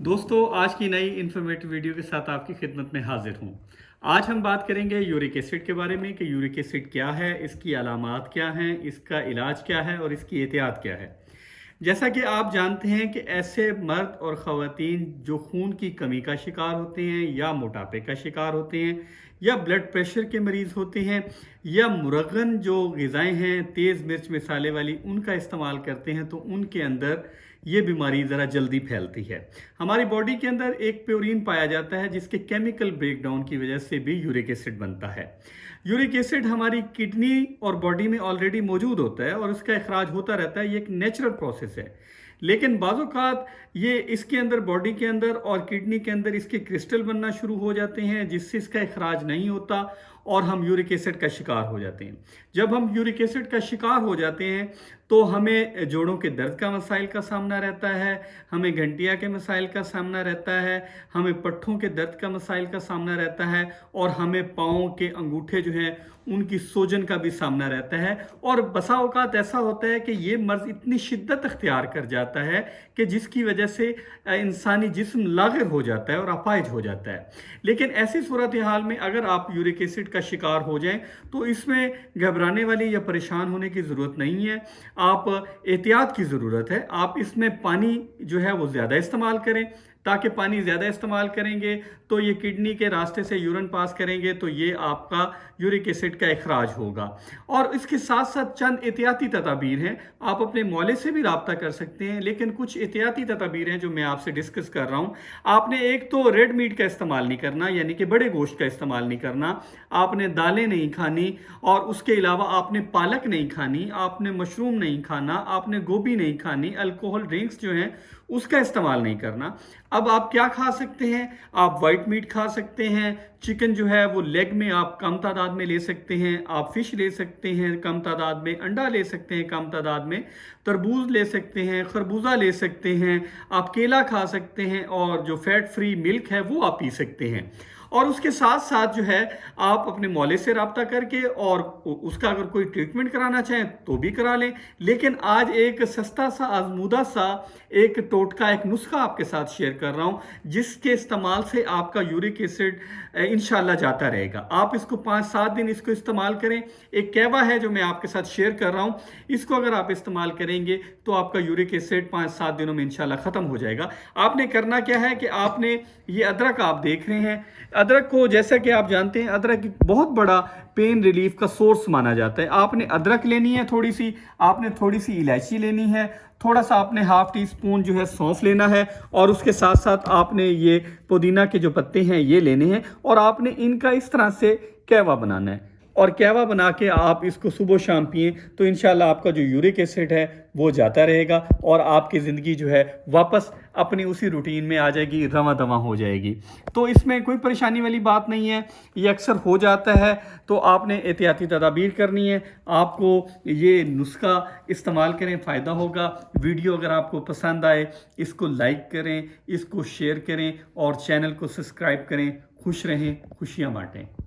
दोस्तों आज की नई इन्फॉर्मेटिव वीडियो के साथ आपकी खिदमत में हाजिर हूँ। आज हम बात करेंगे यूरिक एसिड के बारे में कि यूरिक एसिड क्या है, इसकी अलामात क्या हैं, इसका इलाज क्या है और इसकी एहतियात क्या है। जैसा कि आप जानते हैं कि ऐसे मर्द और ख़वातीन जो खून की कमी का शिकार होते हैं या मोटापे का शिकार होते हैं या ब्लड प्रेशर के मरीज़ होते हैं या मुरगन जो ग़िज़ाएँ हैं तेज़ मिर्च मसाले वाली उनका इस्तेमाल करते हैं तो उनके अंदर ये बीमारी ज़रा जल्दी फैलती है। हमारी बॉडी के अंदर एक प्योरीन पाया जाता है जिसके केमिकल ब्रेकडाउन की वजह से भी यूरिक एसिड बनता है। यूरिक एसिड हमारी किडनी और बॉडी में ऑलरेडी मौजूद होता है और उसका इखराज होता रहता है। ये एक नेचुरल प्रोसेस है, लेकिन बाज़-औक़ात ये इसके अंदर बॉडी के अंदर और किडनी के अंदर इसके क्रिस्टल बनना शुरू हो जाते हैं जिससे इसका इखराज नहीं होता और हम यूरिक एसिड का शिकार हो जाते हैं। जब हम यूरिक एसिड का शिकार हो जाते हैं तो हमें जोड़ों के दर्द का मसाइल का सामना रहता है, हमें घंटिया के मसाइल का सामना रहता है, हमें पट्ठों के दर्द का मसाइल का सामना रहता है और हमें पाँव के अंगूठे जो हैं उनकी सोजन का भी सामना रहता है। और बसा औकात ऐसा होता है कि ये मर्ज़ इतनी शिद्दत अख्तियार कर जाता है कि जिसकी वजह से इंसानी जिस्म लाग़िर हो जाता है और अपाहिज हो जाता है। लेकिन ऐसी सूरत हाल में अगर आप यूरिक एसिड का शिकार हो जाएं तो इसमें घबराने वाली या परेशान होने की ज़रूरत नहीं है। आप एहतियात की ज़रूरत है। आप इसमें पानी जो है वो ज़्यादा इस्तेमाल करें, ताकि पानी ज़्यादा इस्तेमाल करेंगे तो ये किडनी के रास्ते से यूरिन पास करेंगे तो ये आपका यूरिक एसिड का इखराज होगा। और इसके साथ साथ चंद एहतियाती तदाबीर हैं, आप अपने मौले से भी रब्ता कर सकते हैं, लेकिन कुछ एहतियाती तदाबीर हैं जो मैं आपसे डिस्कस कर रहा हूँ। आपने एक तो रेड मीट का इस्तेमाल नहीं करना, यानी कि बड़े गोश्त का इस्तेमाल नहीं करना, आपने दालें नहीं खानी और उसके अलावा आपने पालक नहीं खानी, आपने मशरूम नहीं खाना, आपने गोभी नहीं खानी, अल्कोहल ड्रिंक्स जो हैं उसका इस्तेमाल नहीं करना। अब आप क्या खा सकते हैं? आप वाइट मीट खा सकते हैं, चिकन जो है वो लेग में आप कम तादाद में ले सकते हैं, आप फिश ले सकते हैं कम तादाद में, अंडा ले सकते हैं कम तादाद में, तरबूज ले सकते हैं, खरबूजा ले सकते हैं, आप केला खा सकते हैं और जो फैट फ्री मिल्क है वो आप पी सकते हैं। और उसके साथ साथ जो है आप अपने मौले से रब्ता करके और उसका अगर कोई ट्रीटमेंट कराना चाहें तो भी करा लें। लेकिन आज एक सस्ता सा आजमूदा सा एक टोटका, एक नुस्खा आपके साथ शेयर कर रहा हूं जिसके इस्तेमाल से आपका यूरिक एसिड इंशाल्लाह जाता रहेगा। आप इसको 5-7 दिन इसको इस्तेमाल करें। एक कहवा है जो मैं आपके साथ शेयर कर रहा हूं, इसको अगर आप इस्तेमाल करेंगे तो आपका यूरिक एसिड 5-7 दिनों में इंशाल्लाह ख़त्म हो जाएगा। आपने करना क्या है कि आपने ये अदरक आप देख रहे हैं, अदरक को जैसा कि आप जानते हैं अदरक एक बहुत बड़ा पेन रिलीफ का सोर्स माना जाता है। आपने अदरक लेनी है थोड़ी सी, आपने थोड़ी सी इलायची लेनी है, थोड़ा सा आपने हाफ टी स्पून जो है सौंफ लेना है और उसके साथ साथ आपने ये पुदीना के जो पत्ते हैं ये लेने हैं और आपने इनका इस तरह से कहवा बनाना है और कहवा बना के आप इसको सुबह शाम पिएं तो इंशाल्लाह आपका जो यूरिक एसिड है वो जाता रहेगा और आपकी ज़िंदगी जो है वापस अपनी उसी रूटीन में आ जाएगी, रवां दवां हो जाएगी। तो इसमें कोई परेशानी वाली बात नहीं है, ये अक्सर हो जाता है। तो आपने एहतियाती तदाबीर करनी है, आपको ये नुस्खा इस्तेमाल करें, फ़ायदा होगा। वीडियो अगर आपको पसंद आए इसको लाइक करें, इसको शेयर करें और चैनल को सब्सक्राइब करें। खुश रहें, खुशियाँ बाँटें।